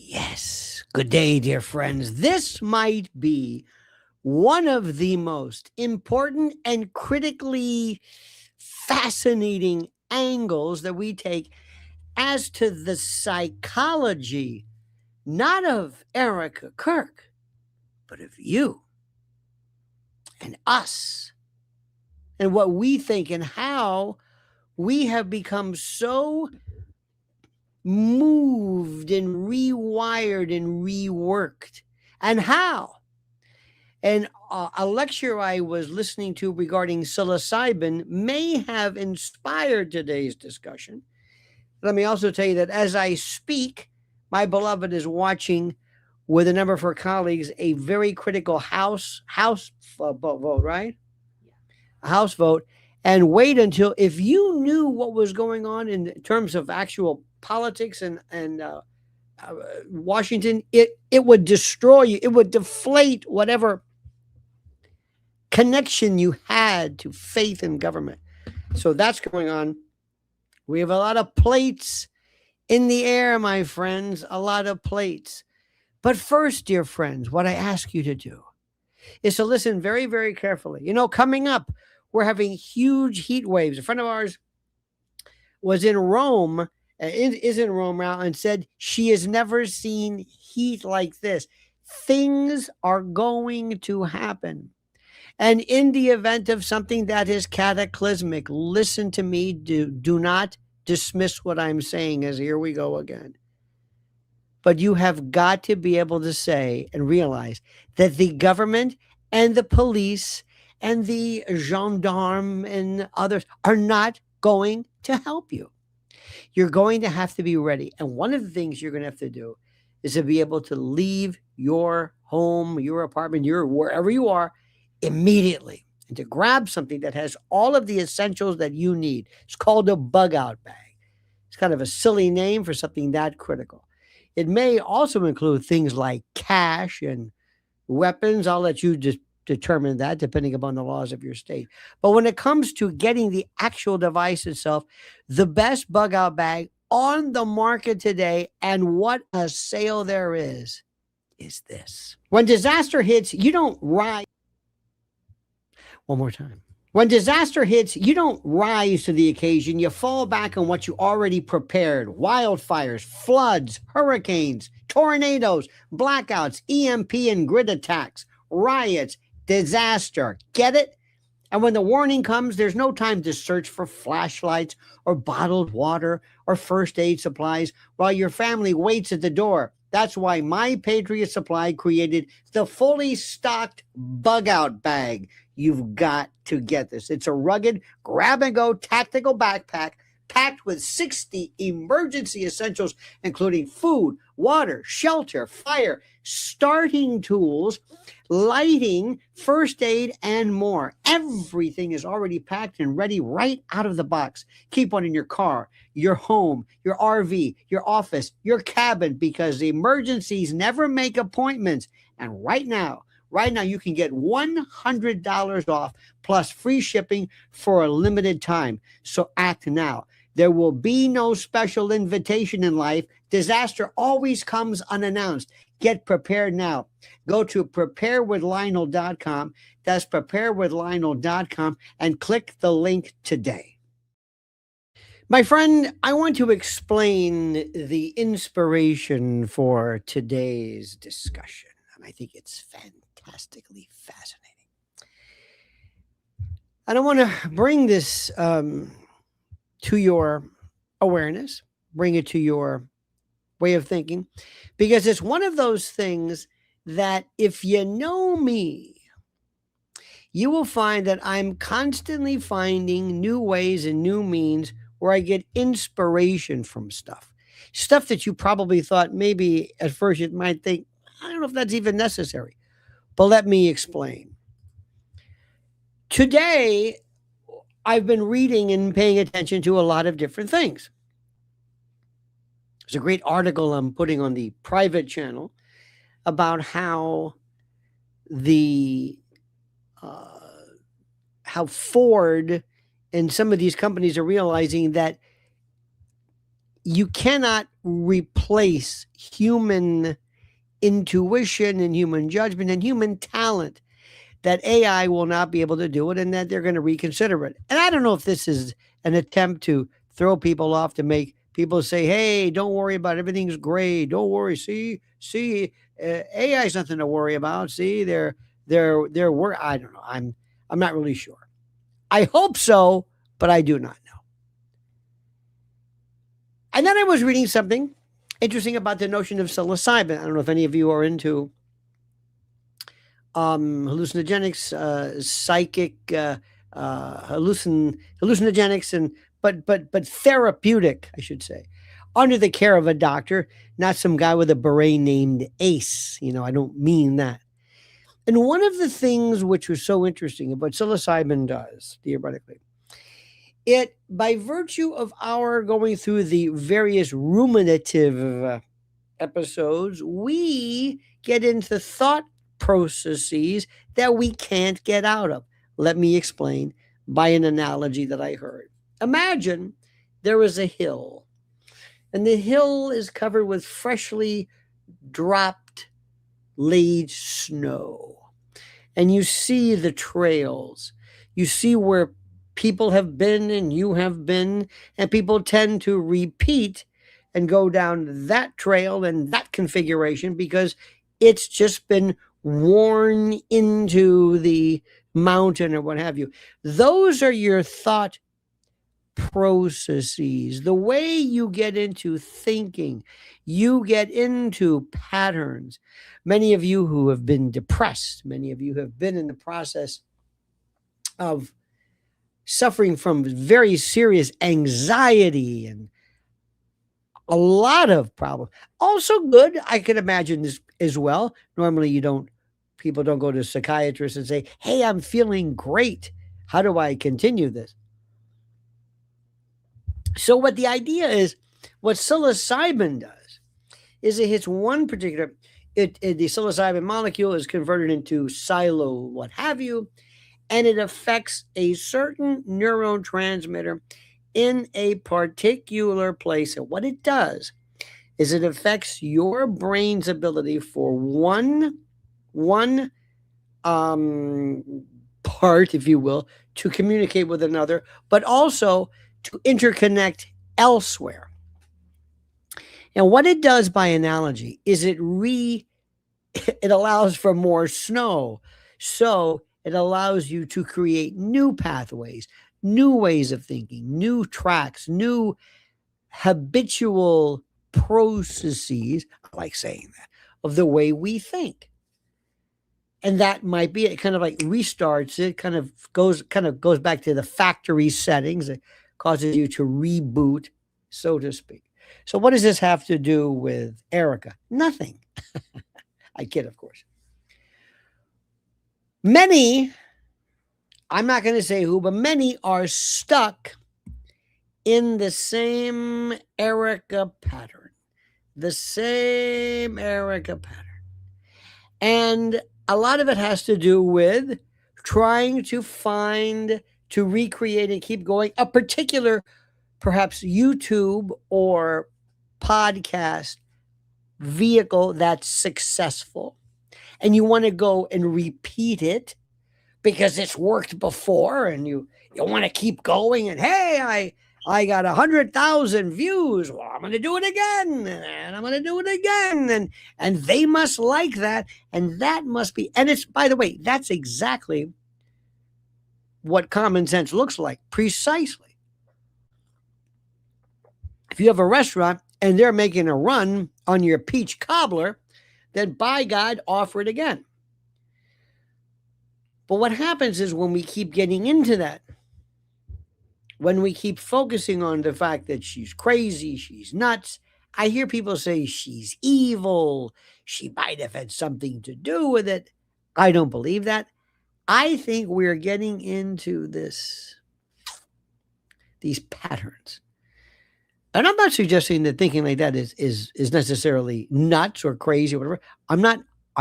Yes. Good day, dear friends. This might be one of the most important and critically fascinating angles that we take as to the psychology, not of Erika Kirk, but of you and us and what we think and how we have become so moved and rewired and reworked. And how? And a lecture I was listening to regarding psilocybin may have inspired today's discussion. Let me also tell you that as I speak, my beloved is watching with a number of her colleagues a very critical vote, right? A House vote. And wait until if you knew what was going on in terms of actual politics and Washington, it would destroy you. It would deflate whatever connection you had to faith in government. So that's going on. We have a lot of plates in the air, my friends, a lot of plates. But first, dear friends, what I ask you to do is to listen very, very carefully. You know, coming up, we're having huge heat waves. A friend of ours was in Rome, is in Rome now, and said she has never seen heat like this. Things are going to happen. And in the event of something that is cataclysmic, listen to me. Do not dismiss what I'm saying as here we go again. But you have got to be able to say and realize that the government and the police and the gendarme and others are not going to help you. You're going to have to be ready. And one of the things you're going to have to do is to be able to leave your home, your apartment, your wherever you are immediately and to grab something that has all of the essentials that you need. It's called a bug out bag. It's kind of a silly name for something that critical. It may also include things like cash and weapons. I'll let you just determine that depending upon the laws of your state. But when it comes to getting the actual device itself, the best bug out bag on the market today, and what a sale there is this. When disaster hits, you don't rise. One more time. When disaster hits, you don't rise to the occasion. You fall back on what you already prepared. Wildfires, floods, hurricanes, tornadoes, blackouts, EMP and grid attacks, riots, disaster. Get it? And when the warning comes, there's no time to search for flashlights or bottled water or first aid supplies while your family waits at the door. That's why My Patriot Supply created the fully stocked bug out bag. You've got to get this. It's a rugged, grab and go tactical backpack packed with 60 emergency essentials, including food, water, shelter, fire, starting tools, lighting, first aid, and more. Everything is already packed and ready right out of the box. Keep one in your car, your home, your RV, your office, your cabin, because the emergencies never make appointments. And right now, you can get $100 off plus free shipping for a limited time. So act now. There will be no special invitation in life. Disaster always comes unannounced. Get prepared now. Go to preparewithlionel.com. That's preparewithlionel.com and click the link today. My friend, I want to explain the inspiration for today's discussion. And I think it's fantastically fascinating. And I want to bring this to your awareness, bring it to your way of thinking, because it's one of those things that if you know me, you will find that I'm constantly finding new ways and new means where I get inspiration from stuff that you probably thought maybe at first you might think, I don't know if that's even necessary. But let me explain. Today, I've been reading and paying attention to a lot of different things. There's a great article I'm putting on the private channel about how Ford and some of these companies are realizing that you cannot replace human intuition and human judgment and human talent. That AI will not be able to do it, and that they're going to reconsider it. And I don't know if this is an attempt to throw people off, to make people say, "Hey, don't worry about it. Everything's great. Don't worry. See, AI is nothing to worry about. See, they're I don't know. I'm not really sure. I hope so, but I do not know." And then I was reading something interesting about the notion of psilocybin. I don't know if any of you are into hallucinogenics, psychic, hallucinogenics, and but therapeutic, I should say, under the care of a doctor, not some guy with a beret named Ace. I don't mean that. And one of the things which was so interesting about psilocybin does, theoretically, it, by virtue of our going through the various ruminative episodes, we get into thought processes that we can't get out of. Let me explain by an analogy that I heard. Imagine there is a hill, and the hill is covered with freshly dropped, laid snow. And you see the trails. You see where people have been and you have been, and people tend to repeat and go down that trail and that configuration because it's just been worn into the mountain or what have you. Those are your thought processes, the way you get into thinking, you get into patterns. Many of you who have been depressed, many of you have been in the process of suffering from very serious anxiety and a lot of problems. Also good, I could imagine this as well. Normally people don't go to psychiatrists and say, "Hey, I'm feeling great. How do I continue this?" So what the idea is, what psilocybin does is it hits one particular, the psilocybin molecule is converted into silo, what have you, and it affects a certain neurotransmitter in a particular place. And what it does is it affects your brain's ability for one part, if you will, to communicate with another, but also to interconnect elsewhere. And what it does by analogy is it allows for more snow. So it allows you to create new pathways, new ways of thinking, new tracks, new habitual processes, I like saying that, of the way we think. And that might be it, kind of like restarts it, kind of goes back to the factory settings. It causes you to reboot, so to speak. So what does this have to do with Erika? Nothing. I kid, of course. Many, I'm not going to say who, but many are stuck in the same Erika pattern. The same Erika pattern. And a lot of it has to do with trying to recreate and keep going a particular, perhaps YouTube or podcast vehicle that's successful. And you want to go and repeat it because it's worked before, and you want to keep going. And hey, I got 100,000 views. Well, I'm going to do it again, and I'm going to do it again, and they must like that, and that must be. And it's, by the way, that's exactly what common sense looks like, precisely. If you have a restaurant and they're making a run on your peach cobbler, then by God, offer it again. But what happens is when we keep getting into that, when we keep focusing on the fact that she's crazy, she's nuts, I hear people say she's evil, she might have had something to do with it. I don't believe that. I think we're getting into these patterns. And I'm not suggesting that thinking like that is necessarily nuts or crazy or whatever. I'm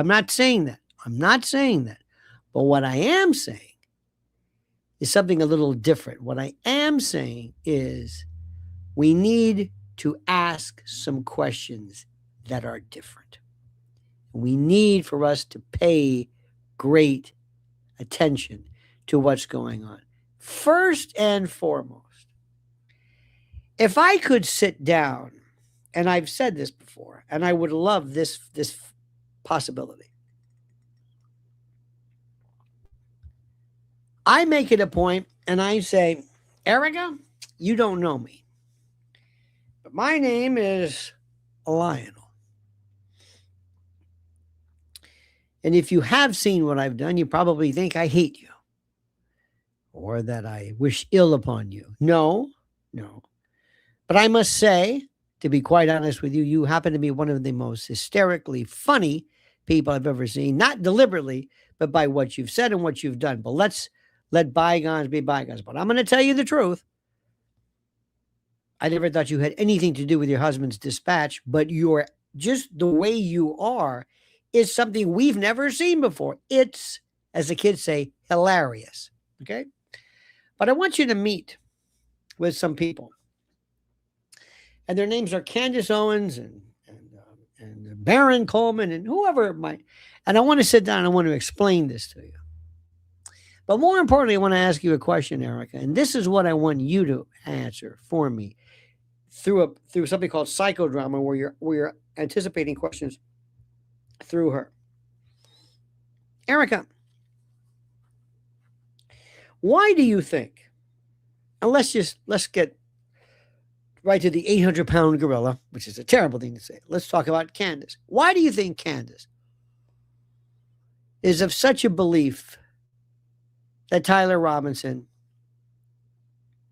not saying that. I'm not saying that. But what I am saying is something a little different. What I am saying is we need to ask some questions that are different. We need for us to pay great attention to what's going on. First and foremost, if I could sit down, and I've said this before, and I would love this possibility. I make it a point and I say, Erika, you don't know me, but my name is Lionel. And if you have seen what I've done, you probably think I hate you or that I wish ill upon you. No. But I must say, to be quite honest with you, you happen to be one of the most hysterically funny people I've ever seen, not deliberately, but by what you've said and what you've done. But let's let bygones be bygones. But I'm going to tell you the truth. I never thought you had anything to do with your husband's dispatch, but you're just the way you are is something we've never seen before. It's, as the kids say, hilarious. Okay? But I want you to meet with some people. And their names are Candace Owens and Baron Coleman and whoever it might. And I want to sit down and I want to explain this to you. But more importantly, I want to ask you a question, Erika. And this is what I want you to answer for me through something called psychodrama, where you're anticipating questions through her. Erika, why do you think, and let's get right to the 800-pound gorilla, which is a terrible thing to say. Let's talk about Candace. Why do you think Candace is of such a belief that Tyler Robinson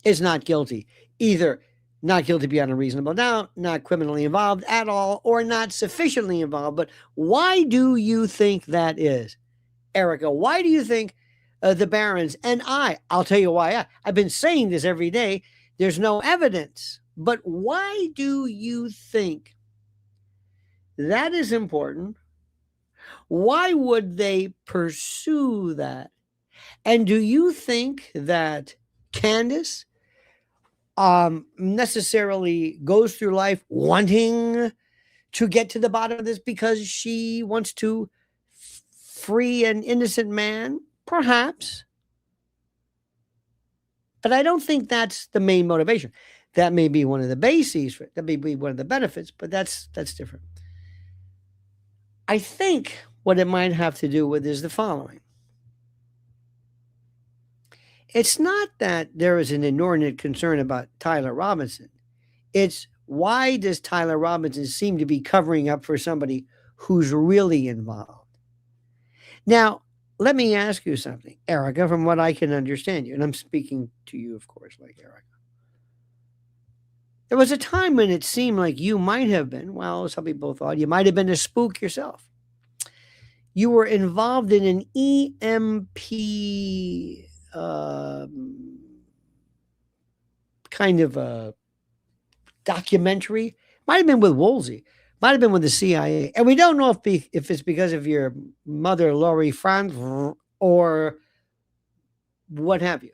is not guilty? Either not guilty beyond a reasonable doubt, not criminally involved at all, or not sufficiently involved. But why do you think that is, Erika? Why do you think the barons and I'll tell you why. I've been saying this every day. There's no evidence. But why do you think that is important? Why would they pursue that? And do you think that Candace necessarily goes through life wanting to get to the bottom of this because she wants to free an innocent man? Perhaps. But I don't think that's the main motivation. That may be one of the bases for it. That may be one of the benefits, but that's different. I think what it might have to do with is the following. It's not that there is an inordinate concern about Tyler Robinson. It's why does Tyler Robinson seem to be covering up for somebody who's really involved? Now, let me ask you something, Erika, from what I can understand you, and I'm speaking to you, of course, like Erika. There was a time when it seemed like you might have been, well, some people thought you might have been a spook yourself. You were involved in an EMP kind of a documentary. Might have been with Woolsey. Might have been with the CIA. And we don't know if it's because of your mother, Laurie Franz, or what have you.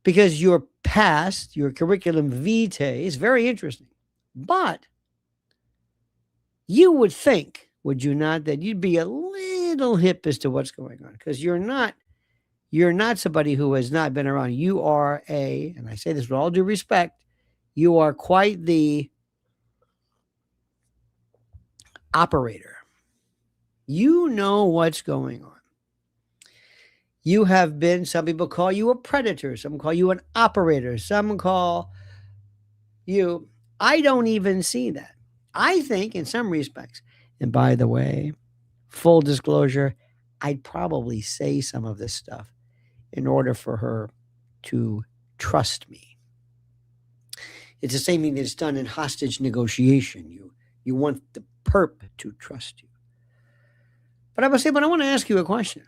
Because your past, your curriculum vitae is very interesting. But you would think, would you not, that you'd be a little hip as to what's going on? Because you're not somebody who has not been around. You are and I say this with all due respect, you are quite the operator. You know what's going on. You have been, some people call you a predator. Some call you an operator. Some call you, I don't even see that. I think in some respects, and by the way, full disclosure, I'd probably say some of this stuff in order for her to trust me. It's the same thing that's done in hostage negotiation. You want the perp to trust you. But I want to ask you a question.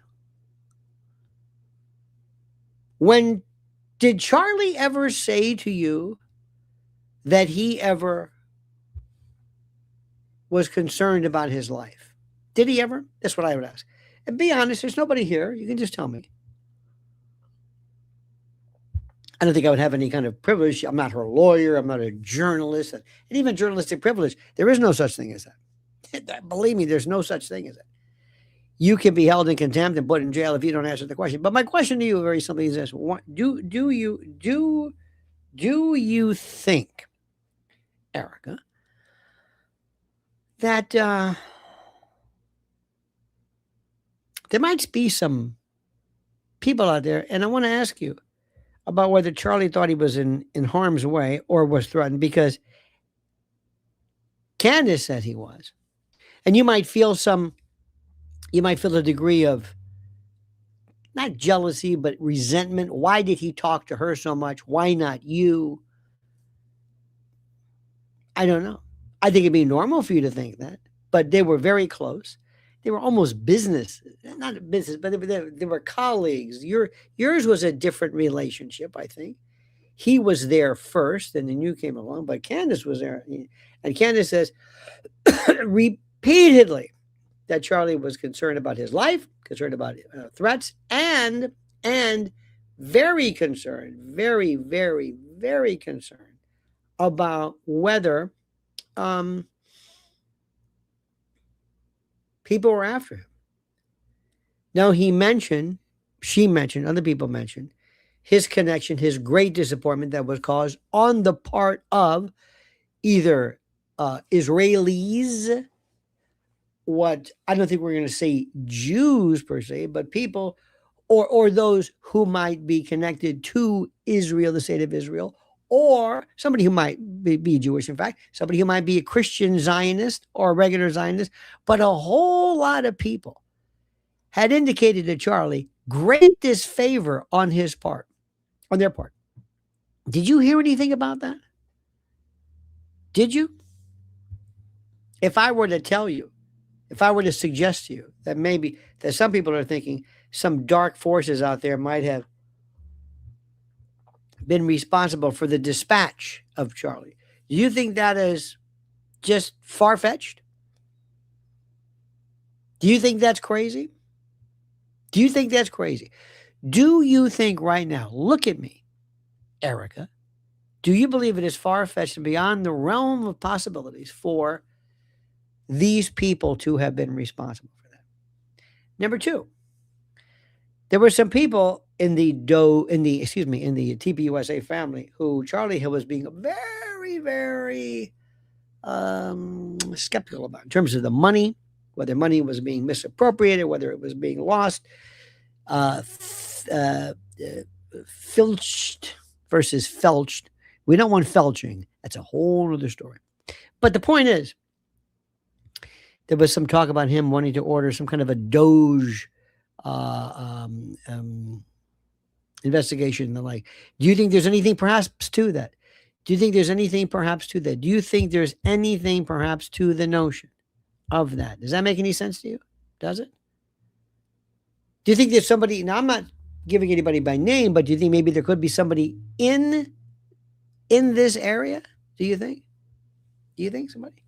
Did Charlie ever say to you that he ever was concerned about his life? Did he ever? That's what I would ask. And be honest, there's nobody here. You can just tell me. I don't think I would have any kind of privilege. I'm not her lawyer. I'm not a journalist. And even journalistic privilege, there is no such thing as that. Believe me, there's no such thing as that. You can be held in contempt and put in jail if you don't answer the question. But my question to you very simply is this: do you think, Erika, that there might be some people out there, and I want to ask you about whether Charlie thought he was in harm's way or was threatened, because Candace said he was. And you might feel a degree of not jealousy, but resentment. Why did he talk to her so much? Why not you? I don't know. I think it'd be normal for you to think that, but they were very close. They were almost business, not business, but they were colleagues. Yours was a different relationship, I think. He was there first, and then you came along, but Candace was there. And Candace says repeatedly that Charlie was concerned about his life, concerned about threats, and very concerned, very, very, very concerned about whether people were after him. Now, she mentioned, other people mentioned, his connection, his great disappointment that was caused on the part of either Israelis, what I don't think we're going to say Jews per se, but people or those who might be connected to Israel, the state of Israel, or somebody who might be Jewish, in fact, somebody who might be a Christian Zionist or a regular Zionist. But a whole lot of people had indicated to Charlie great disfavor on their part. Did you hear anything about that? Did you? If I were to tell you, if I were to suggest to you that maybe that some people are thinking some dark forces out there might have been responsible for the dispatch of Charlie, do you think that is just far-fetched? Do you think that's crazy? Do you think that's crazy? Do you think right now, look at me, Erika, do you believe it is far-fetched and beyond the realm of possibilities for these people to have been responsible for that? Number two, there were some people in the TPUSA family who Charlie was being very, very skeptical about in terms of the money, whether money was being misappropriated, whether it was being lost, filched versus felched. We don't want felching. That's a whole other story. But the point is, there was some talk about him wanting to order some kind of a Doge investigation and the like. Do you think there's anything perhaps to that? Do you think there's anything perhaps to that? Do you think there's anything perhaps to the notion of that? Does that make any sense to you? Does it? Do you think there's somebody, now I'm not giving anybody by name, but do you think maybe there could be somebody in this area? Do you think somebody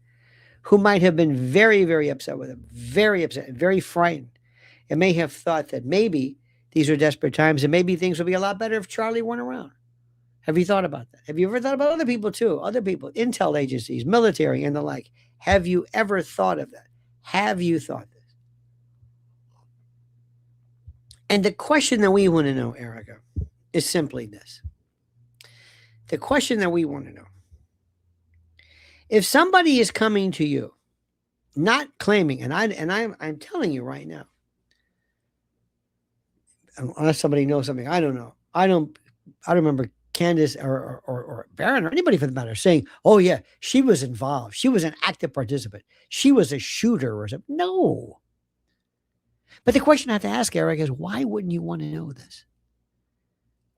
who might have been very, very upset with him, very upset, very frightened, and may have thought that maybe these are desperate times and maybe things would be a lot better if Charlie weren't around? Have you thought about that? Have you ever thought about other people too? Other people, intel agencies, military, and the like. Have you ever thought of that? Have you thought this? And the question that we want to know, Erika, is simply this. The question that we want to know: if somebody is coming to you, not claiming, and I'm telling you right now, unless somebody knows something I don't know, I don't remember Candace or Barron or anybody for the matter saying, "Oh yeah, she was involved. She was an active participant. She was a shooter or something." No. But the question I have to ask, Eric, is why wouldn't you want to know this?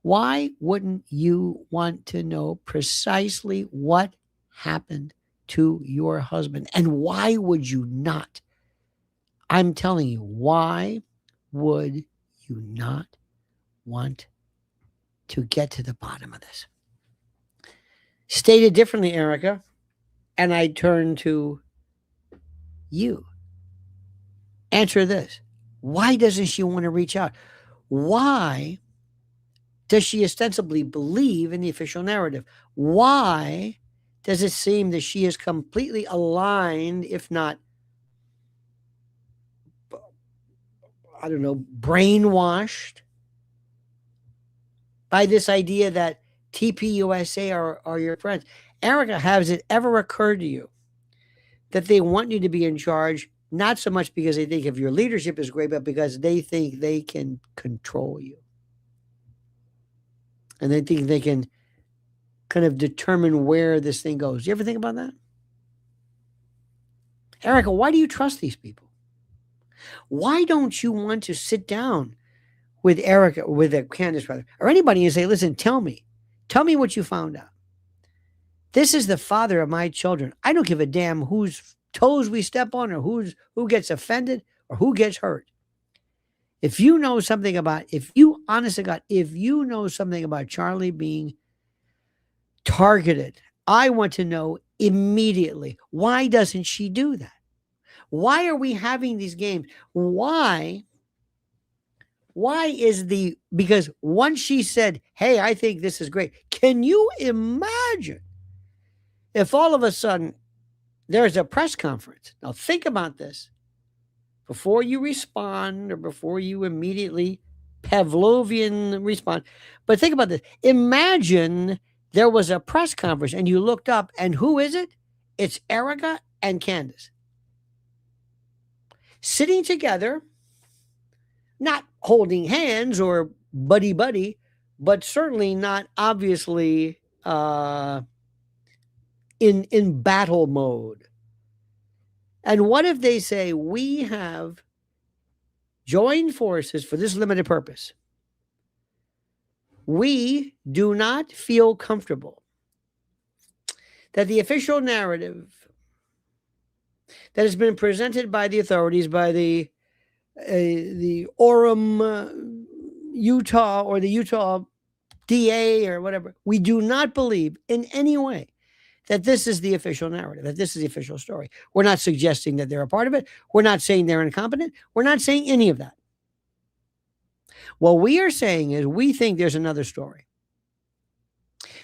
Why wouldn't you want to know precisely what happened to your husband? And why would you not? I'm telling you, why would you not want to get to the bottom of this? Stated differently, Erika, and I turn to you. Answer this. Why doesn't she want to reach out? Why does she ostensibly believe in the official narrative? Why does it seem that she is completely aligned, if not, I don't know, brainwashed by this idea that TPUSA are your friends? Erika, has it ever occurred to you that they want you to be in charge, not so much because they think of your leadership is great, but because they think they can control you? And they think they can kind of determine where this thing goes. You ever think about that? Erika, why do you trust these people? Why don't you want to sit down with Erika, with Candace, rather, or anybody, and say, listen, tell me what you found out. This is the father of my children. I don't give a damn whose toes we step on or who gets offended or who gets hurt. If you know something about, if you, honest to God, if you know something about Charlie being targeted, I want to know immediately. Why doesn't she do that? Why are we having these games? Why is because once she said, hey, I think this is great. Can you imagine if all of a sudden there's a press conference? Now think about this before you respond or before you immediately Pavlovian respond. But think about this. Imagine there was a press conference and you looked up, and who is it? It's Erika and Candace sitting together, not holding hands or buddy, but certainly not obviously in battle mode. And what if they say, we have joined forces for this limited purpose? We do not feel comfortable that the official narrative that has been presented by the authorities, by the Orem, Utah, or the Utah DA or whatever, we do not believe in any way that this is the official narrative, that this is the official story. We're not suggesting that they're a part of it. We're not saying they're incompetent. We're not saying any of that. What we are saying is we think there's another story.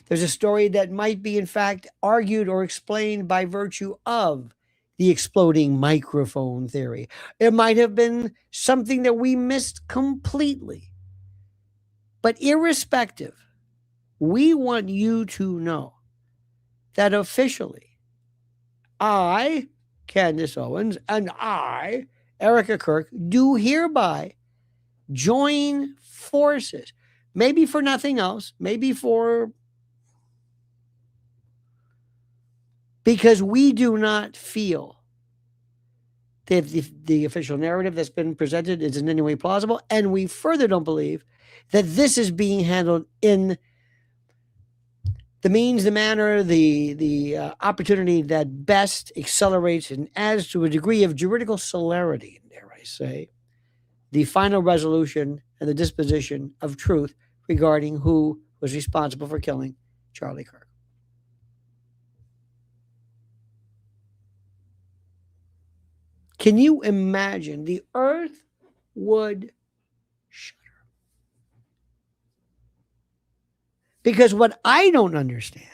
There's a story that might be, in fact, argued or explained by virtue of the exploding microphone theory. It might have been something that we missed completely. But irrespective, we want you to know that officially, I, Candace Owens, and I, Erika Kirk, do hereby join forces. Maybe for nothing else, maybe for, because we do not feel that the official narrative that's been presented is in any way plausible, and we further don't believe that this is being handled in the means, the manner, the opportunity that best accelerates and adds to a degree of juridical celerity, dare I say, the final resolution and the disposition of truth regarding who was responsible for killing Charlie Kirk. Can you imagine? The earth would shudder. Because what I don't understand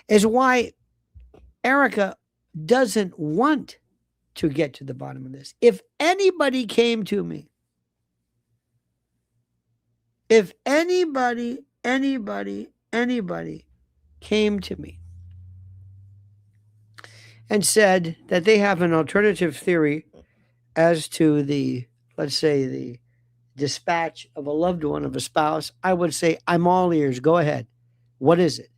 is why Erika doesn't want to get to the bottom of this. If anybody came to me, if anybody came to me and said that they have an alternative theory as to the, let's say, the dispatch of a loved one, of a spouse, I would say, I'm all ears. Go ahead. What is it?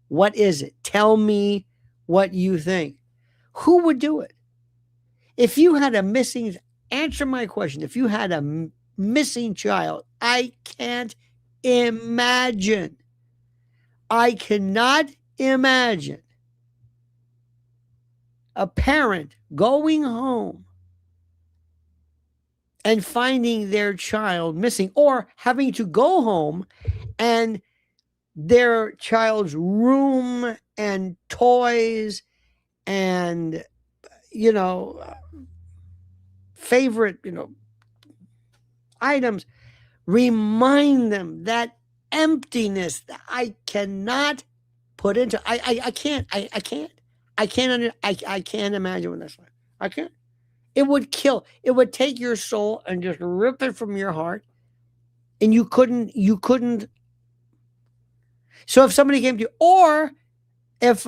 What is it? Tell me what you think. Who would do it? If you had a missing, answer my question. If you had a missing child, I can't imagine. I cannot imagine a parent going home and finding their child missing, or having to go home and their child's room and toys and, favorite, items. Remind them that emptiness that I cannot put into. I can't. I can't imagine what that's like. I can't. It would kill. It would take your soul and just rip it from your heart, and you couldn't. So if somebody came to you, or if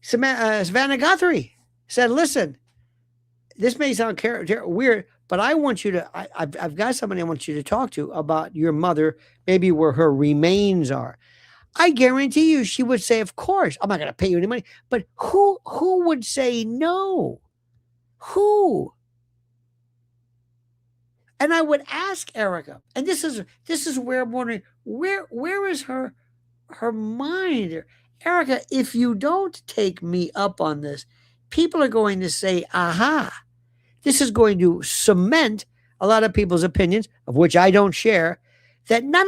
Savannah Guthrie said, "Listen, this may sound weird, but I want you to. I've got somebody I want you to talk to about your mother, maybe where her remains are." I guarantee you, she would say, "Of course, I'm not going to pay you any money." But who would say no? Who? And I would ask Erika, and this is where I'm wondering, where is her mind? Erika, if you don't take me up on this, people are going to say, aha, this is going to cement a lot of people's opinions, of which I don't share, that not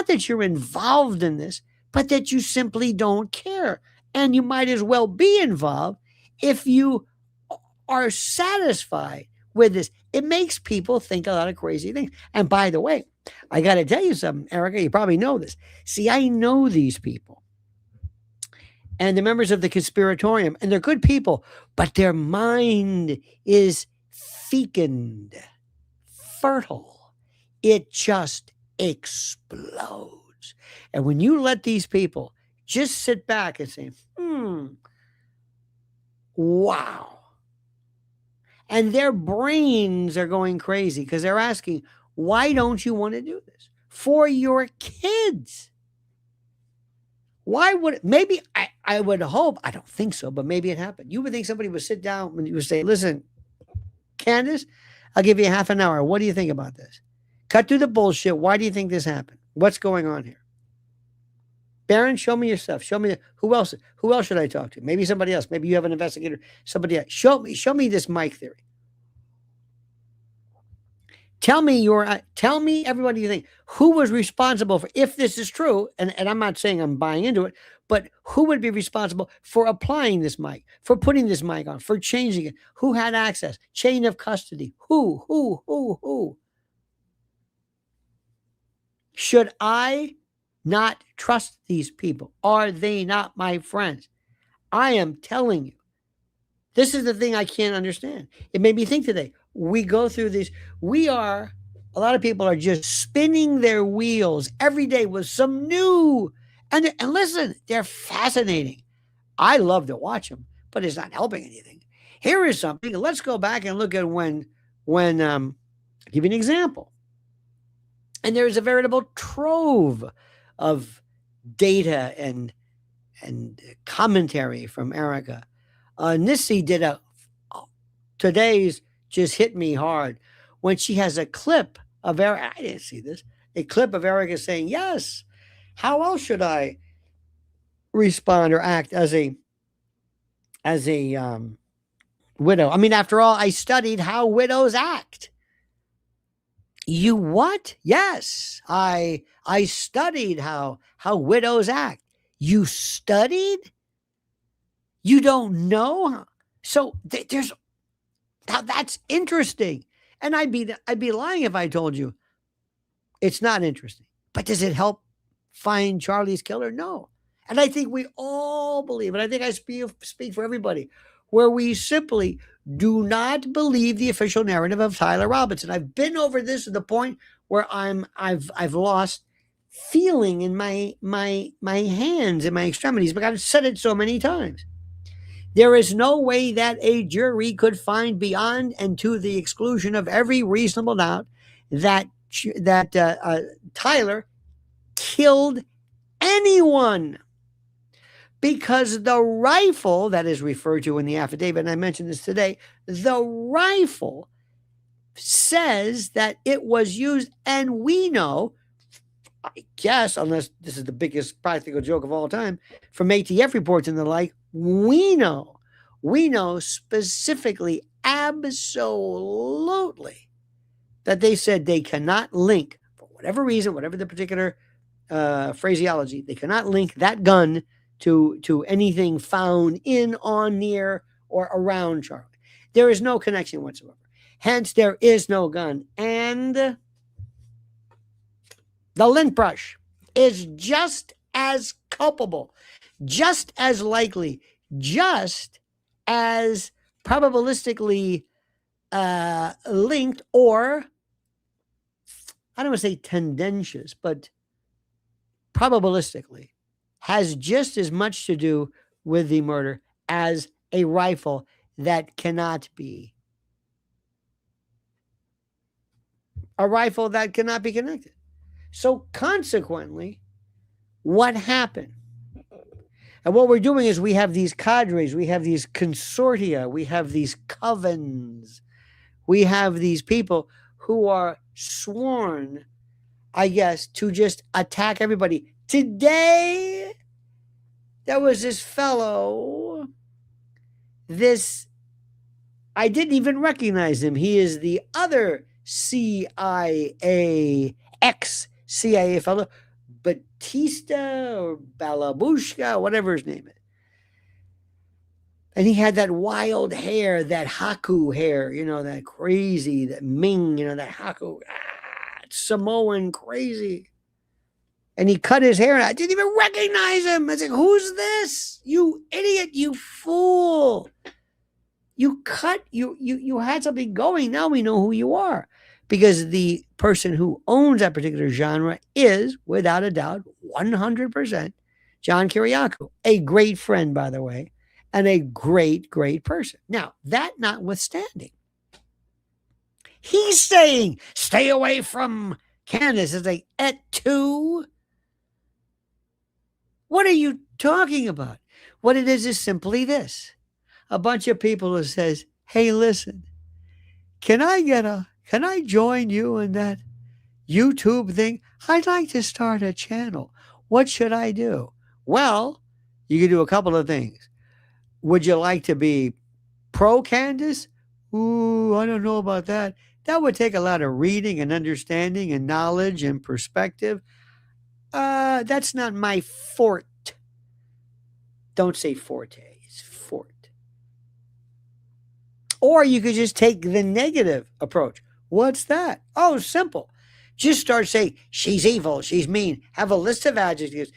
that you're involved in this, but that you simply don't care. And you might as well be involved if you are satisfied with this. It makes people think a lot of crazy things. And by the way, I got to tell you something, Erika, you probably know this. See, I know these people. And the members of the conspiratorium, and they're good people, but their mind is fecund, fertile. It just explodes. And when you let these people just sit back and say, wow. And their brains are going crazy because they're asking, why don't you want to do this? For your kids. Why would maybe I would hope, I don't think so, but maybe it happened. You would think somebody would sit down and you would say, listen, Candace, I'll give you half an hour. What do you think about this? Cut through the bullshit. Why do you think this happened? What's going on here? Baron, show me your stuff. Show me who else should I talk to? Maybe somebody else. Maybe you have an investigator. Somebody else. Show me this Mike theory. Tell me everybody you think who was responsible for, if this is true, and I'm not saying I'm buying into it, but who would be responsible for applying this mic, for putting this mic on, for changing it? Who had access? Chain of custody. Who? Should I not trust these people? Are they not my friends? I am telling you, this is the thing I can't understand. It made me think today. We go through these. A lot of people are just spinning their wheels every day with some new, and listen, they're fascinating. I love to watch them, but it's not helping anything. Here is something. Let's go back and look at when I'll give you an example. And there's a veritable trove of data and commentary from Erika. Nissi did today's just hit me hard when she has a clip of Erika. I didn't see this. A clip of Erika saying, yes, how else should I respond or act as a widow? I mean, after all, I studied how widows act. You what? Yes, I studied how widows act. You studied? You don't know? So there's now that's interesting. And I'd be lying if I told you it's not interesting. But does it help find Charlie's killer? No. And I think we all believe, and I think I speak for everybody, where we simply do not believe the official narrative of Tyler Robinson. I've been over this to the point where I've lost feeling in my hands and my extremities, but I've said it so many times. There is no way that a jury could find beyond and to the exclusion of every reasonable doubt that Tyler killed anyone, because the rifle that is referred to in the affidavit, and I mentioned this today, the rifle says that it was used, and we know, I guess, unless this is the biggest practical joke of all time, from ATF reports and the like, we know specifically, absolutely, that they said they cannot link, for whatever reason, whatever the particular phraseology, they cannot link that gun to anything found in, on, near, or around Charlie. There is no connection whatsoever. Hence, there is no gun. And the lint brush is just as culpable, just as likely, just as probabilistically linked, or I don't want to say tendentious, but probabilistically has just as much to do with the murder as a rifle that cannot be. A rifle that cannot be connected. So consequently, what happened? And what we're doing is we have these cadres, we have these consortia, we have these covens, we have these people who are sworn, I guess, to just attack everybody. Today, there was this fellow, I didn't even recognize him. He is the other CIA, ex-CIA fellow, Batista or Balabushka, whatever his name is. And he had that wild hair, that Haku hair, that crazy, that Ming, that Haku, Samoan crazy. And he cut his hair and I didn't even recognize him. I was like, who's this? You idiot, you fool. You had something going. Now we know who you are. Because the person who owns that particular genre is, without a doubt, 100% John Kiriakou. A great friend, by the way, and a great, great person. Now, that notwithstanding, he's saying, stay away from Candace. It's like, at 2? What are you talking about? What it is simply this. A bunch of people who says, hey, listen, can I join you in that YouTube thing? I'd like to start a channel. What should I do? Well, you can do a couple of things. Would you like to be pro Candace? Ooh, I don't know about that. That would take a lot of reading and understanding and knowledge and perspective. That's not my forte. Don't say forte. It's fort. Or you could just take the negative approach. What's that? Oh, simple. Just start saying, she's evil, she's mean. Have a list of adjectives.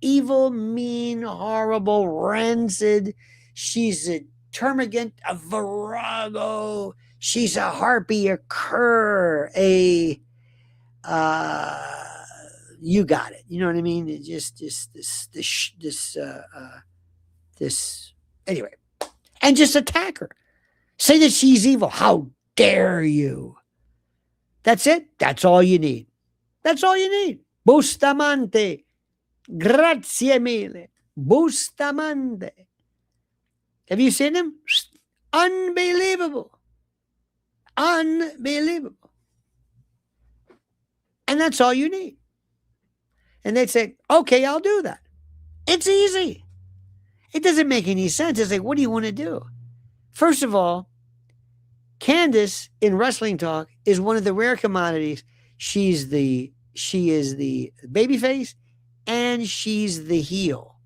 Evil, mean, horrible, rancid. She's a termagant, a virago. She's a harpy, a cur, you got it. You know what I mean? It just this anyway. And just attack her. Say that she's evil. How dare you? That's it. That's all you need. That's all you need. Bustamante. Grazie mille. Bustamante. Have you seen him? Unbelievable. Unbelievable. And that's all you need. And they'd say, okay, I'll do that. It's easy. It doesn't make any sense. It's like, what do you want to do? First of all, Candace in wrestling talk is one of the rare commodities. She is the babyface and she's the heel.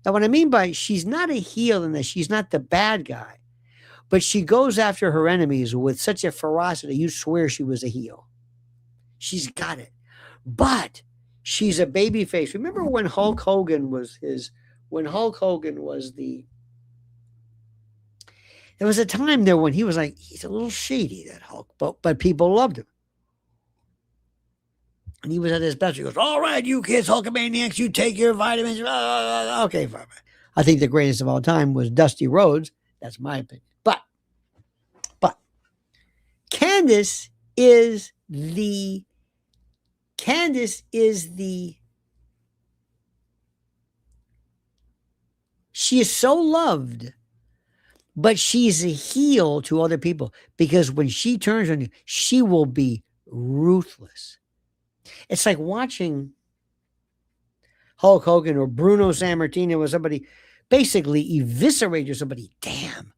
Now, what I mean by she's not a heel in that she's not the bad guy, but she goes after her enemies with such a ferocity, you swear she was a heel. She's got it. But she's a babyface. Remember when Hulk Hogan was there was a time there when he was like, he's a little shady, that Hulk, but people loved him. And he was at his best. He goes, all right, you kids, Hulkamaniacs, you take your vitamins. Okay, fine. I think the greatest of all time was Dusty Rhodes. That's my opinion. But Candace is she is so loved, but she's a heel to other people because when she turns on you, she will be ruthless. It's like watching Hulk Hogan or Bruno Sammartino or somebody basically eviscerate somebody. Damn,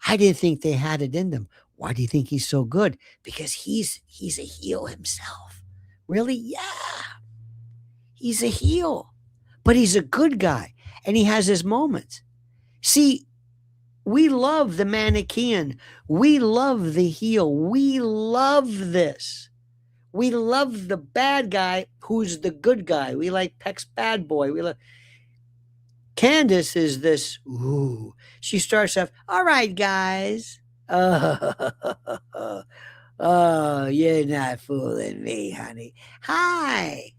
I didn't think they had it in them. Why do you think he's so good? Because he's a heel himself. Really? Yeah. He's a heel, but he's a good guy and he has his moments. See, We love the Manichaean. We love the heel. We love this. We love the bad guy who's the good guy. We like Peck's bad boy. We love Candace is this. Ooh, she starts off. All right, guys. Oh, oh, you're not fooling me, honey. Hi.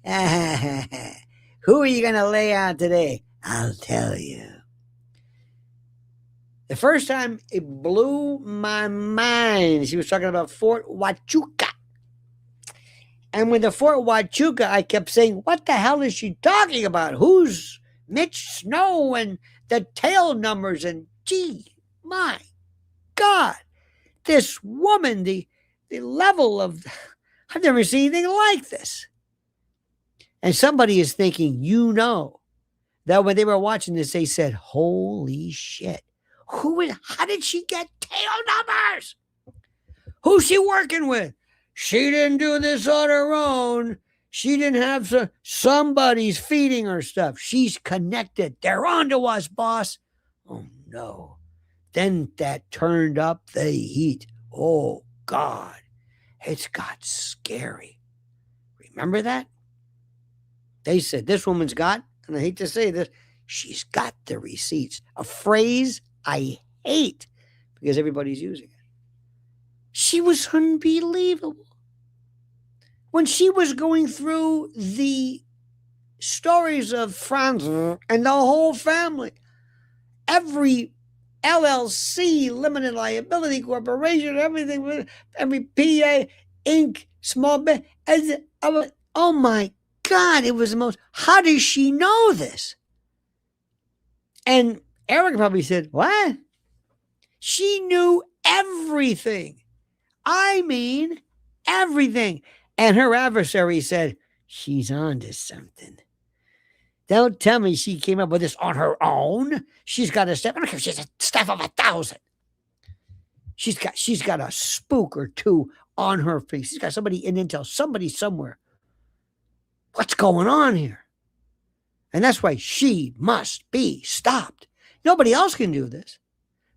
Who are you gonna lay on today? I'll tell you. The first time it blew my mind. She was talking about Fort Huachuca. And with the Fort Huachuca, I kept saying, what the hell is she talking about? Who's Mitch Snow and the tail numbers? And gee, my God, this woman, the level of, I've never seen anything like this. And somebody is thinking, that when they were watching this, they said, holy shit. How did she get tail numbers? Who's she working with? She didn't do this on her own. She didn't have somebody's feeding her stuff. She's connected. They're on to us, boss. Oh, no. Then that turned up the heat. Oh, God. It's got scary. Remember that? They said this woman's got, and I hate to say this, she's got the receipts. A phrase I hate because everybody's using it. She was unbelievable. When she was going through the stories of Franz and the whole family, every LLC, limited liability corporation, everything, every PA, Inc., small business, oh my God, it was the most, how does she know this? And Erika probably said, what? She knew everything. I mean, everything. And her adversary said, she's on to something. Don't tell me she came up with this on her own. She's got a staff. I don't care if she's a staff of 1,000. She's got a spook or two on her face. She's got somebody in intel, somebody somewhere. What's going on here? And that's why she must be stopped. Nobody else can do this.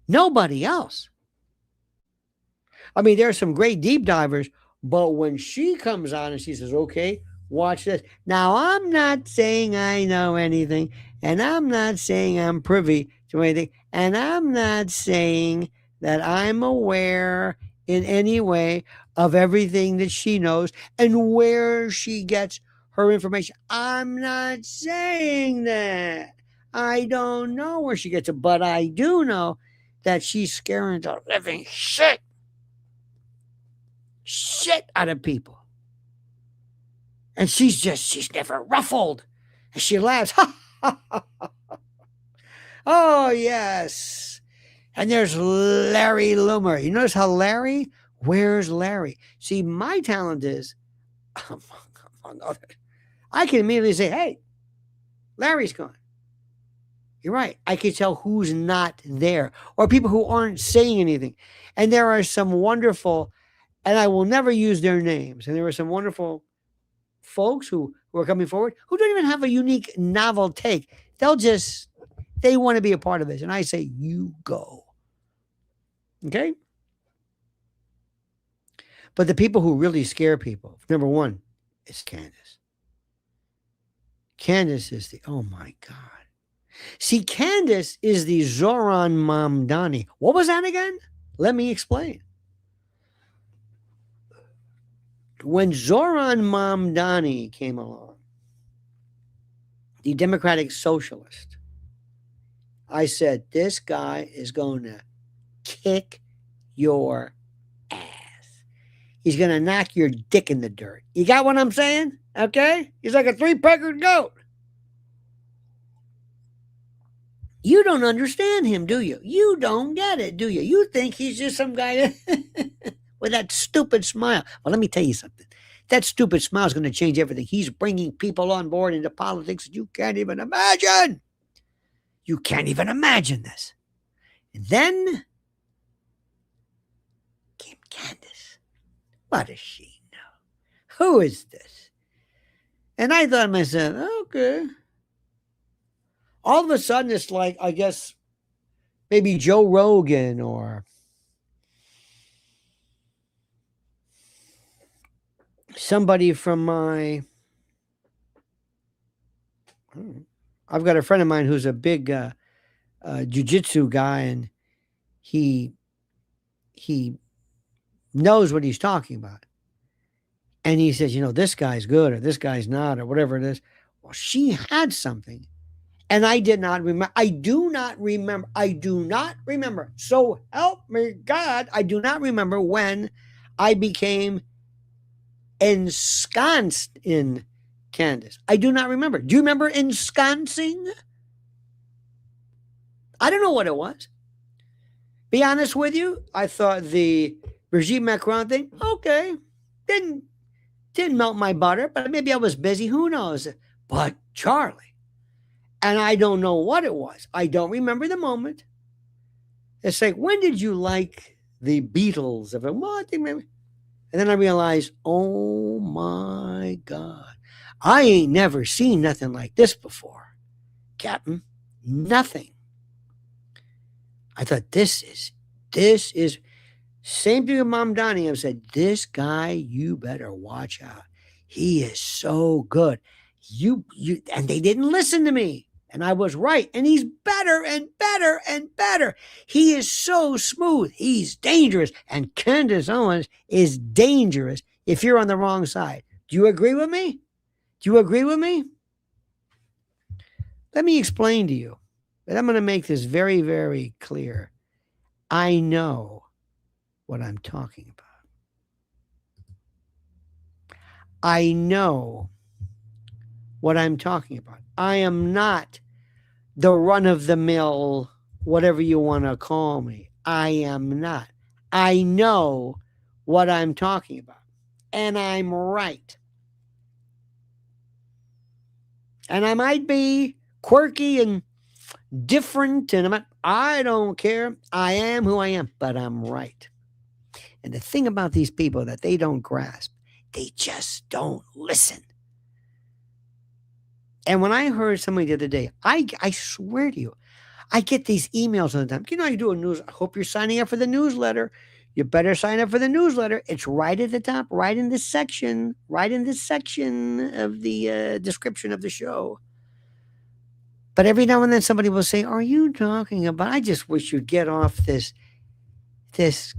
Nobody else. I mean, there are some great deep divers, but when she comes on and she says, okay, watch this. Now, I'm not saying I know anything, and I'm not saying I'm privy to anything, and I'm not saying that I'm aware in any way of everything that she knows and where she gets her information. I'm not saying that. I don't know where she gets it, but I do know that she's scaring the living shit out of people. And she's never ruffled. And she laughs. Oh, yes. And there's Larry Loomer. You notice how Larry? Where's Larry? See, my talent is, I can immediately say, hey, Larry's gone. You're right. I can tell who's not there or people who aren't saying anything. And there are some wonderful, and I will never use their names, and there are some wonderful folks who are coming forward who don't even have a unique, novel take. They want to be a part of this. And I say, you go. Okay? But the people who really scare people, number one, is Candace. Candace is oh my God. See, Candace is the Zoran Mamdani. What was that again? Let me explain. When Zoran Mamdani came along, the Democratic Socialist, I said, this guy is going to kick your ass. He's going to knock your dick in the dirt. You got what I'm saying? Okay? He's like a 3-peckered goat. You don't understand him, do you? You don't get it, do you? You think he's just some guy with that stupid smile. Well, let me tell you something. That stupid smile is going to change everything. He's bringing people on board into politics that you can't even imagine. You can't even imagine this. And then came Candace. What does she know? Who is this? And I thought to myself, okay. All of a sudden, it's like, I guess, maybe Joe Rogan or somebody from my, I've got a friend of mine who's a big jujitsu guy, and he knows what he's talking about. And he says, this guy's good or this guy's not or whatever it is. Well, she had something. And I did not remember. I do not remember. So help me God. I do not remember when I became ensconced in Candace. I do not remember. Do you remember ensconcing? I don't know what it was. Be honest with you. I thought the Brigitte Macron thing, okay, didn't melt my butter, but maybe I was busy. Who knows? But Charlie, and I don't know what it was. I don't remember the moment. It's like, when did you like the Beatles? Well, I think maybe. And then I realized, oh my God, I ain't never seen nothing like this before, Captain. Nothing. I thought this is same thing with Mom Donnie. I said, this guy, you better watch out. He is so good. You and they didn't listen to me. And I was right. And he's better and better and better. He is so smooth. He's dangerous. And Candace Owens is dangerous if you're on the wrong side. Do you agree with me? Do you agree with me? Let me explain to you. But I'm going to make this very, very clear. I know what I'm talking about. I know what I'm talking about. I am not the run-of-the-mill, whatever you want to call me. I am not. I know what I'm talking about. And I'm right. And I might be quirky and different, and I don't care. I am who I am, but I'm right. And the thing about these people that they don't grasp, they just don't listen. And when I heard somebody the other day, I swear to you, I get these emails all the time. You do a news. I hope you're signing up for the newsletter. You better sign up for the newsletter. It's right at the top, right in this section of the description of the show. But every now and then somebody will say, are you talking about, I just wish you'd get off this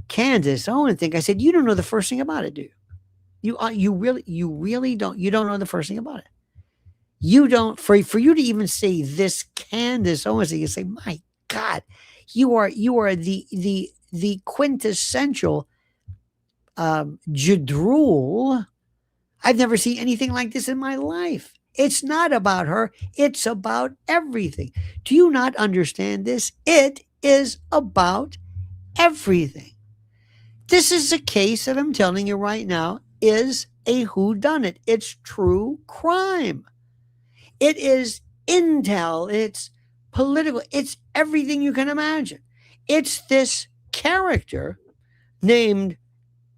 Candace Owens thing. I said, you don't know the first thing about it, do you? You really don't. You don't know the first thing about it. You don't, for you to even say this Candace Owens thing, you say, my God, you are the quintessential jadrul. I've never seen anything like this in my life. It's not about her. It's about everything. Do you not understand this? It is about everything. This is a case that I'm telling you right now is a whodunit. It's true crime. It is intel. It's political. It's everything you can imagine. It's this character named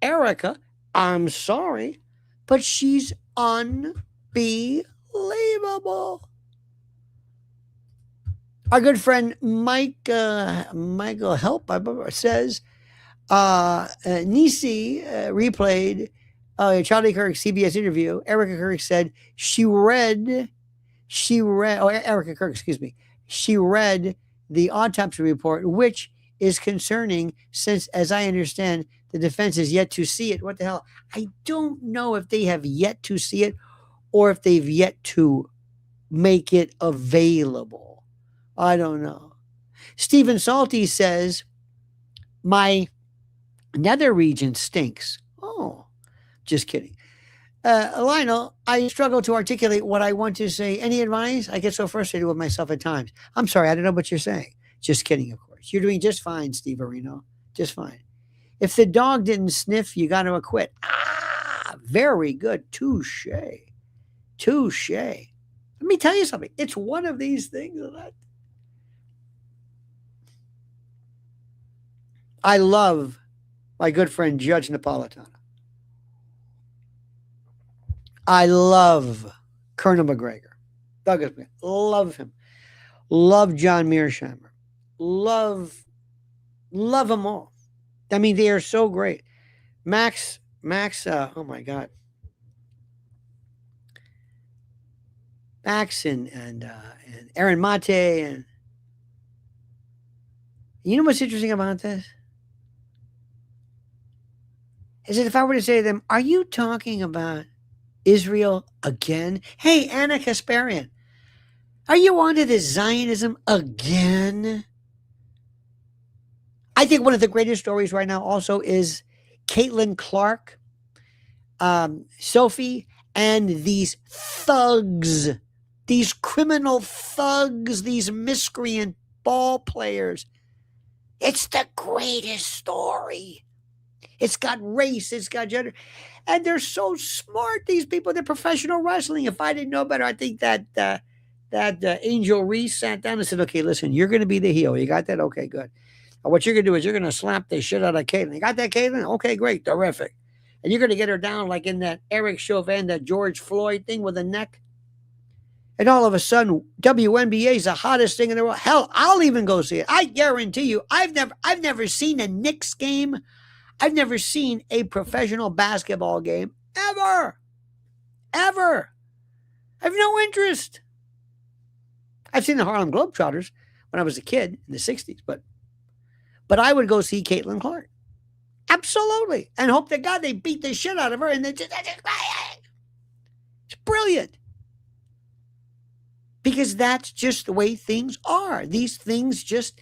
Erika. I'm sorry, but she's unbelievable. Our good friend Michael Help says, Nisi replayed Charlie Kirk's CBS interview. Erika Kirk said Erika Kirk, excuse me. She read the autopsy report, which is concerning since, as I understand, the defense is yet to see it. What the hell? I don't know if they have yet to see it or if they've yet to make it available. I don't know. Stephen Salty says, my nether region stinks. Oh, just kidding. Lionel, I struggle to articulate what I want to say. Any advice? I get so frustrated with myself at times. I'm sorry, I don't know what you're saying. Just kidding, of course. You're doing just fine, Steve Areno. Just fine. If the dog didn't sniff, you got to acquit. Very good. Touche. Touche. Let me tell you something. It's one of these things that I love my good friend Judge Napolitano. I love Colonel McGregor. Douglas McGregor. Love him. Love John Mearsheimer. Love Love them all. I mean, they are so great. Max, oh my God. Max and Aaron Mate. And you know what's interesting about this? Is that if I were to say to them, are you talking about Israel again? Hey, Anna Kasparian, are you onto this Zionism again? I think one of the greatest stories right now also is Caitlin Clark, Sophie, and these thugs, these criminal thugs, these miscreant ball players. It's the greatest story. It's got race, it's got gender. And they're so smart, these people. They're professional wrestling. If I didn't know better, I think that Angel Reese sat down and said, okay, listen, you're going to be the heel. You got that? Okay, good. What you're going to do is you're going to slap the shit out of Caitlin. You got that, Caitlin? Okay, great. Terrific. And you're going to get her down like in that Eric Chauvin, that George Floyd thing with a neck. And all of a sudden, WNBA is the hottest thing in the world. Hell, I'll even go see it. I guarantee you, I've never seen a Knicks game. I've never seen a professional basketball game ever. Ever. I have no interest. I've seen the Harlem Globetrotters when I was a kid in the 60s, but I would go see Caitlin Clark. Absolutely. And hope to God they beat the shit out of her. And it's brilliant. Because that's just the way things are. These things just,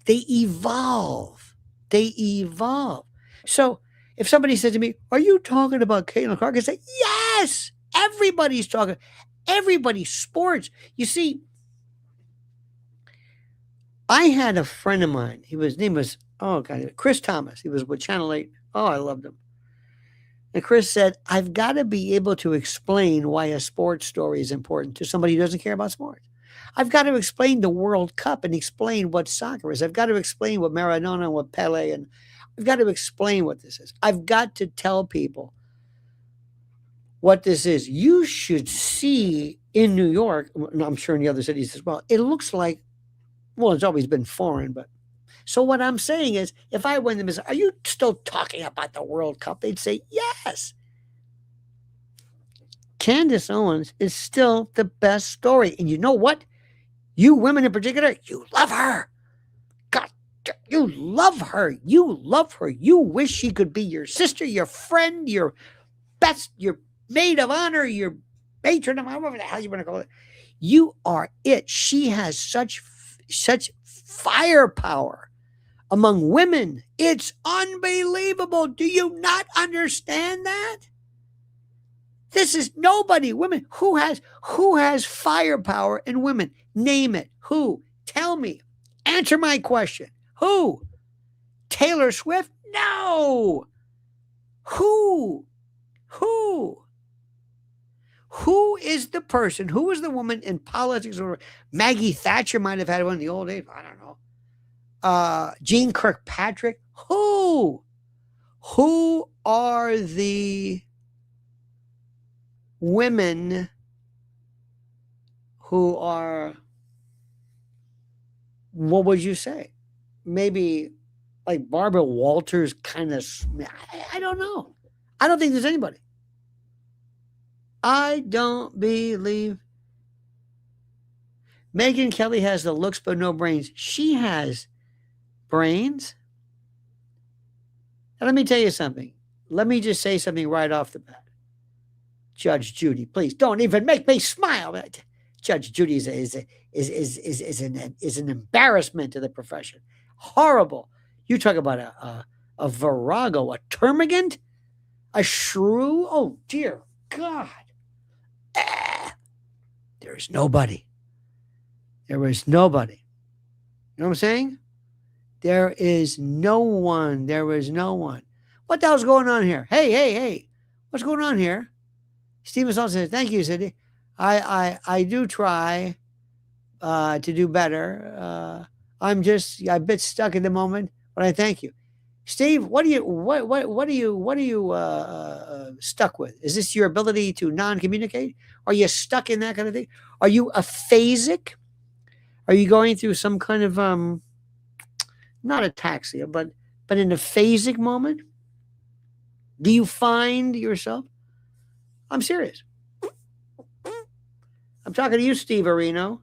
they evolve. They evolve. So if somebody said to me, are you talking about Caitlin Clark? I say, yes, everybody's talking. Everybody's sports. You see, I had a friend of mine. His name was, Chris Thomas. He was with Channel 8. Oh, I loved him. And Chris said, I've got to be able to explain why a sports story is important to somebody who doesn't care about sports. I've got to explain the World Cup and explain what soccer is. I've got to explain what Maradona and what Pele, and I've got to explain what this is. I've got to tell people what this is. You should see in New York, and I'm sure in the other cities as well, it looks like, well, it's always been foreign, but so what I'm saying is, if I went to them, are you still talking about the World Cup? They'd say, yes. Candace Owens is still the best story. And you know what? You women in particular, you love her. God, you love her. You love her. You wish she could be your sister, your friend, your best, your maid of honor, your matron of honor, whatever the hell you want to call it. You are it. She has such firepower among women. It's unbelievable. Do you not understand that? This is nobody. Women. Who has firepower in women? Name it. Who? Tell me. Answer my question. Who? Taylor Swift? No. Who? Who is the person? Who is the woman in politics? Or Maggie Thatcher might have had one in the old days. I don't know. Jean Kirkpatrick. Who are the women who are, what would you say? Maybe like Barbara Walters kind of, I don't know. I don't think there's anybody. I don't believe. Megyn Kelly has the looks but no brains. She has brains. And let me tell you something. Let me just say something right off the bat. Judge Judy, please don't even make me smile. Judge Judy is an embarrassment to the profession. Horrible. You talk about a virago, a termagant, a shrew. Oh dear God. There is nobody. There is nobody. You know what I'm saying? There is no one. There is no one. What the hell's going on here? Hey. What's going on here? Stephen Salt says, thank you, Cindy. I do try to do better. I'm just a bit stuck at the moment, but I thank you. Steve, what are you stuck with? Is this your ability to non-communicate? Are you stuck in that kind of thing? Are you aphasic? Are you going through some kind of not ataxia, but in a phasic moment? Do you find yourself? I'm serious. I'm talking to you, Steve Areno.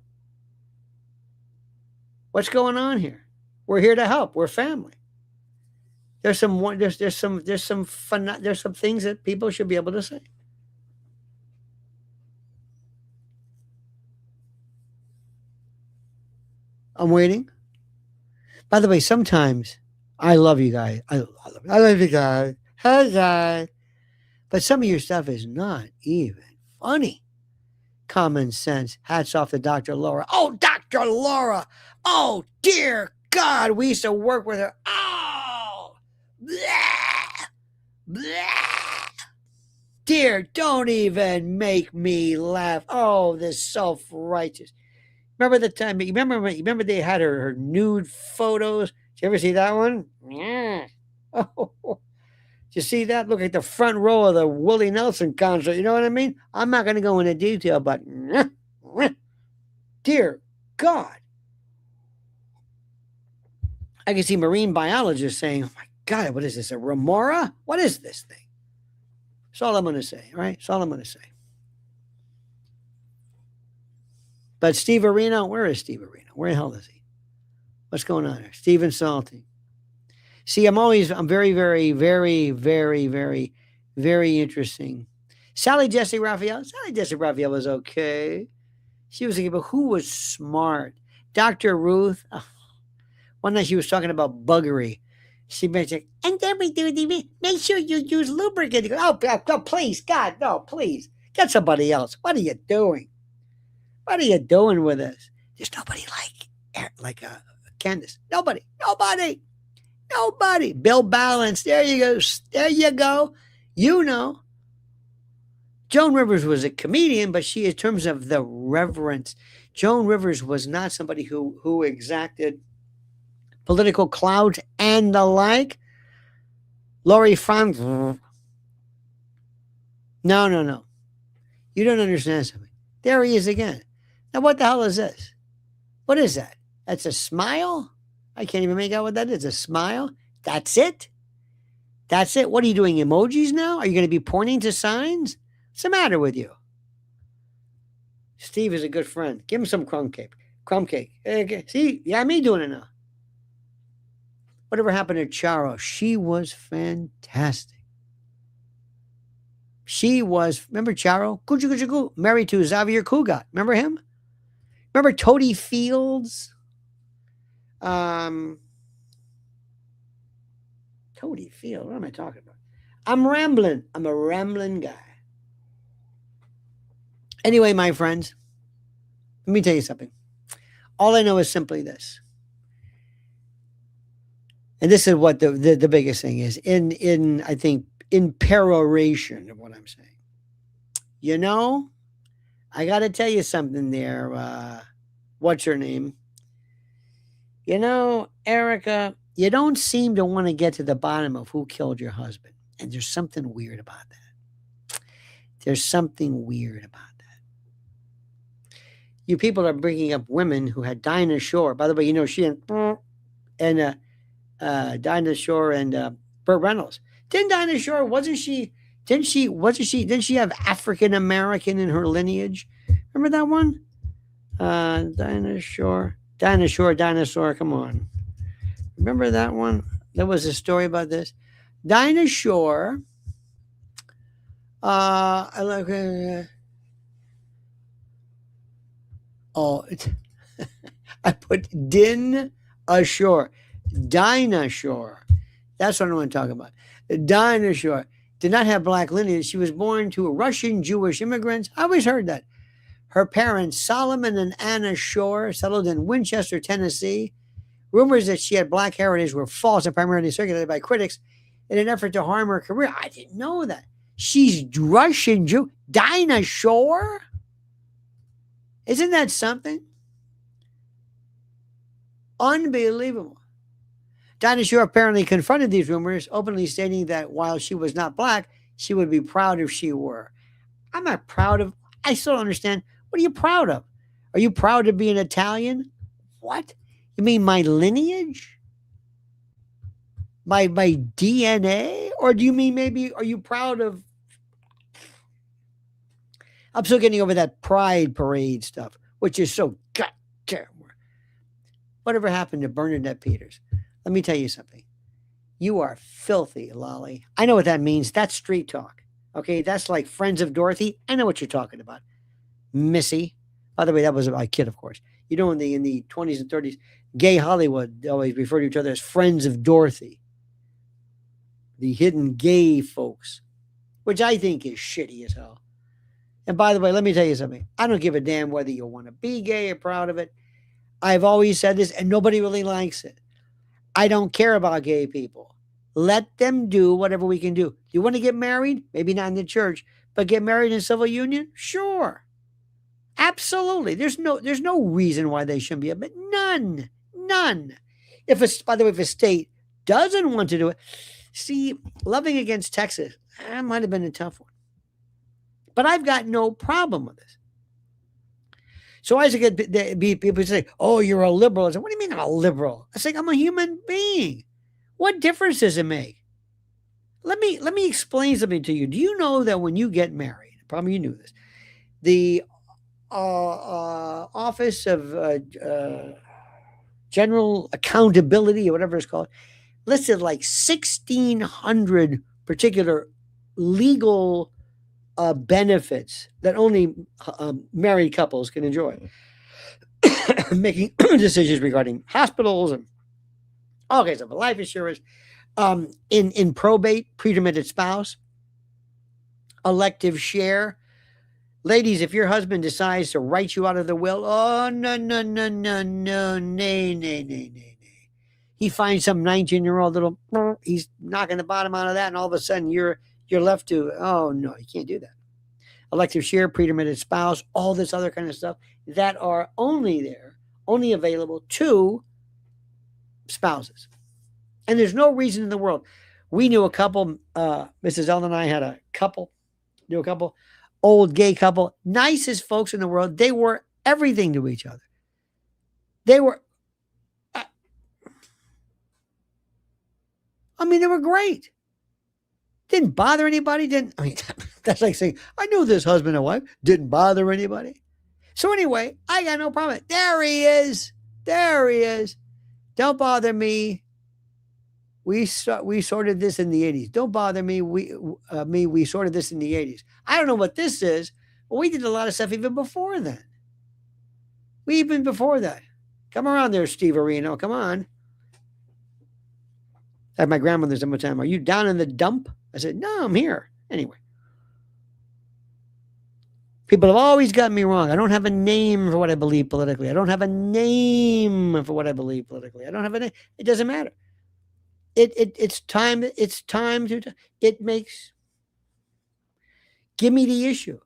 What's going on here? We're here to help. We're family. There's some things that people should be able to say. I'm waiting. By the way, sometimes I love you guys. I love you guys. Hey guys. But some of your stuff is not even funny. Common sense. Hats off to Dr. Laura. Oh, Dr. Laura. Oh, dear God. We used to work with her. Oh. Blah. Blah. Dear, don't even make me laugh. Oh, this self-righteous. Remember the time? Remember they had her nude photos? Did you ever see that one? Yeah. Oh, did you see that? Look like the front row of the Willie Nelson concert. You know what I mean? I'm not going to go into detail, but dear God, I can see marine biologists saying, "Oh my God, what is this? A remora? What is this thing?" That's all I'm going to say. Right? That's all I'm going to say. But Steve Areno, where is Steve Areno? Where the hell is he? What's going on there? Steven Salty. See, I'm very, very, very, very, very, very interesting. Sally Jesse Raphael was okay. She was thinking about who was smart. Dr. Ruth, one night she was talking about buggery. She mentioned, and then we do make sure you use lubricant. Oh, please, God, no, please. Get somebody else. What are you doing? What are you doing with this? There's nobody like Candace. Nobody. Bill Balance. There you go. There you go. You know. Joan Rivers was a comedian, but she, in terms of the reverence, Joan Rivers was not somebody who exacted political clout and the like. Lori Frank. No. You don't understand something. There he is again. Now, what the hell is this? What is that? That's a smile? I can't even make out what that is. A smile? That's it? That's it? What are you doing? Emojis now? Are you going to be pointing to signs? What's the matter with you? Steve is a good friend. Give him some crumb cake. Okay. See? Yeah, me doing it now. Whatever happened to Charo? She was fantastic. Remember Charo? Cuckoo, married to Xavier Cugat. Remember him? Remember Toady Fields? Toady Fields, what am I talking about? I'm rambling. I'm a rambling guy. Anyway, my friends, let me tell you something. All I know is simply this. And this is what the biggest thing is I think, in peroration of what I'm saying. You know, I got to tell you something there. What's her name? You know, Erika, you don't seem to want to get to the bottom of who killed your husband. And there's something weird about that. You people are bringing up women who had Dinah Shore. By the way, you know, she and Dinah Shore and Burt Reynolds. Didn't Dinah Shore, didn't she have African American in her lineage? Remember that one? Dinah Shore, dinosaur, come on. Remember that one? There was a story about this. Dinah Shore, I put Din ashore. Dinah Shore. That's what I want to talk about. Dinah Shore did not have black lineage. She was born to Russian Jewish immigrants. I always heard that. Her parents, Solomon and Anna Shore, settled in Winchester, Tennessee. Rumors that she had black heritage were false and primarily circulated by critics in an effort to harm her career. I didn't know that. She's Russian Jew. Dinah Shore? Isn't that something? Unbelievable. Dinah Shore apparently confronted these rumors, openly stating that while she was not black, she would be proud if she were. I'm not proud of. I still don't understand. What are you proud of? Are you proud to be an Italian? What? You mean my lineage? My DNA? Or do you mean maybe, are you proud of, I'm still getting over that pride parade stuff, which is so goddamn. Whatever happened to Bernadette Peters? Let me tell you something. You are filthy, Lolly. I know what that means. That's street talk. Okay, that's like Friends of Dorothy. I know what you're talking about. Missy. By the way, that was my kid, of course. You know, in the 20s and 30s, gay Hollywood always referred to each other as Friends of Dorothy. The hidden gay folks, which I think is shitty as hell. And by the way, let me tell you something. I don't give a damn whether you want to be gay or proud of it. I've always said this, and nobody really likes it. I don't care about gay people. Let them do whatever we can do. You want to get married? Maybe not in the church, but get married in a civil union? Sure. Absolutely. There's no reason why they shouldn't be, but none. By the way, if a state doesn't want to do it, see, Loving against Texas, that might have been a tough one. But I've got no problem with this. So I get people say, "Oh, you're a liberal." I say, "What do you mean I'm a liberal?" I say, "I'm a human being. What difference does it make?" Let me explain something to you. Do you know that when you get married, probably you knew this, the Office of General Accountability or whatever it's called listed like 1,600 particular legal benefits that only married couples can enjoy, making decisions regarding hospitals and all kinds of life insurance, in probate, pretermitted spouse, elective share. Ladies, if your husband decides to write you out of the will, oh, no, nay. He finds some 19-year-old little, he's knocking the bottom out of that, and all of a sudden you're left to, oh, no, you can't do that. Elective share, pretermitted spouse, all this other kind of stuff that are only available to spouses. And there's no reason in the world. We knew a couple, Mrs. Ellen and I had a couple, old gay couple, nicest folks in the world. They were everything to each other. They were, they were great. Didn't bother anybody. That's like saying, I knew this husband and wife didn't bother anybody. So anyway, I got no problem. There he is. Don't bother me. We sorted this in the 80s. Don't bother me. We sorted this in the 80s. I don't know what this is, but we did a lot of stuff even before then. Come around there, Steve Areno. Come on. At my grandmother's time, are you down in the dump? I said, no, I'm here. Anyway. People have always gotten me wrong. I don't have a name for what I believe politically. I don't have a name. It doesn't matter. It's time to, give me the issue.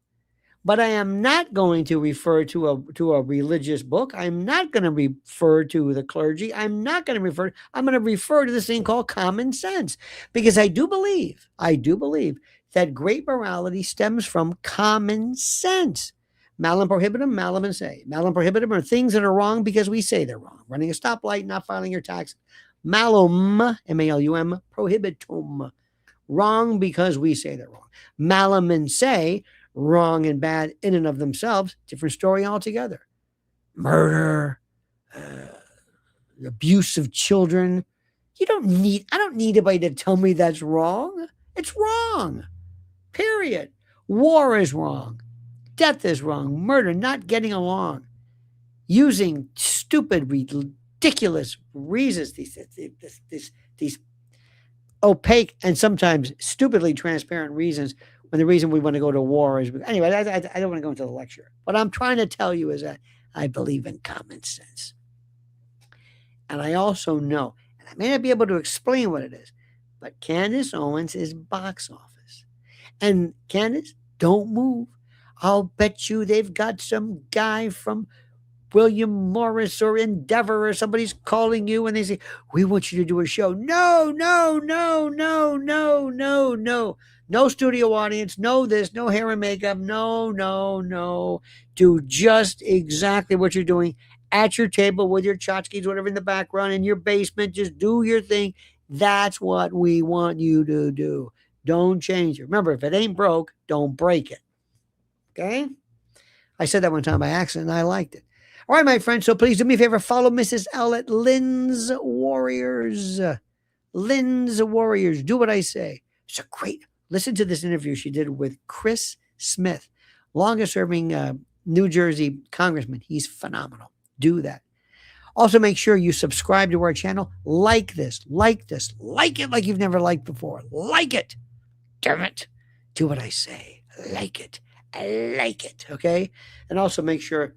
But I am not going to refer to a religious book. I'm not going to refer to the clergy. I'm going to refer to this thing called common sense, because I do believe that great morality stems from common sense. Malum prohibitum, malum in se. Malum prohibitum are things that are wrong because we say they're wrong. Running a stoplight, not filing your tax. Malum, M-A-L-U-M, prohibitum. Wrong because we say they're wrong. Malum in se, wrong and bad in and of themselves, different story altogether. Murder, abuse of children. I don't need anybody to tell me that's wrong. It's wrong. Period. War is wrong. Death is wrong. Murder, not getting along. Using stupid, ridiculous reasons, these opaque and sometimes stupidly transparent reasons, when the reason we want to go to war is, anyway, I don't want to go into the lecture. What I'm trying to tell you is that I believe in common sense. And I also know, and I may not be able to explain what it is, but Candace Owens is box office. And Candace, don't move. I'll bet you they've got some guy from William Morris or Endeavor or somebody's calling you and they say, we want you to do a show. No. No studio audience, no this, no hair and makeup, no. Do just exactly what you're doing at your table with your tchotchkes, whatever in the background, in your basement. Just do your thing. That's what we want you to do. Don't change it. Remember, if it ain't broke, don't break it. Okay? I said that one time by accident, and I liked it. All right, my friends, so please do me a favor. Follow Mrs. L at Lynn's Warriors. Lynn's Warriors. Do what I say. It's a great, listen to this interview she did with Chris Smith, longest serving New Jersey congressman. He's phenomenal. Do that. Also, make sure you subscribe to our channel. Like this, like it like you've never liked before. Like it. Damn it. Do what I say. Like it. I like it. Okay? And also make sure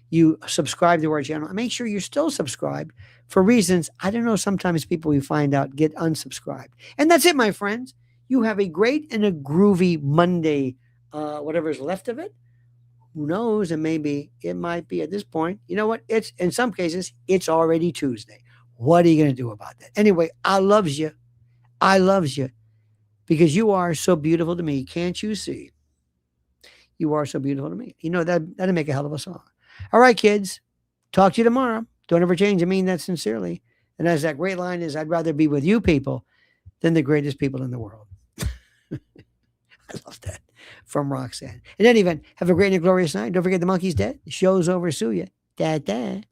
you subscribe to our channel. And make sure you're still subscribed for reasons, I don't know, sometimes people we find out get unsubscribed. And that's it, my friends. You have a great and a groovy Monday, whatever's left of it. Who knows? And maybe it might be at this point. You know what? It's in some cases, it's already Tuesday. What are you going to do about that? Anyway, I loves you. I loves you because you are so beautiful to me. Can't you see? You are so beautiful to me. You know, that'd make a hell of a song. All right, kids. Talk to you tomorrow. Don't ever change. I mean that sincerely. And as that great line is, I'd rather be with you people than the greatest people in the world. I love that. From Roxanne. In any event, have a great and glorious night. Don't forget the monkey's dead. The show's over. Sue ya. Da-da.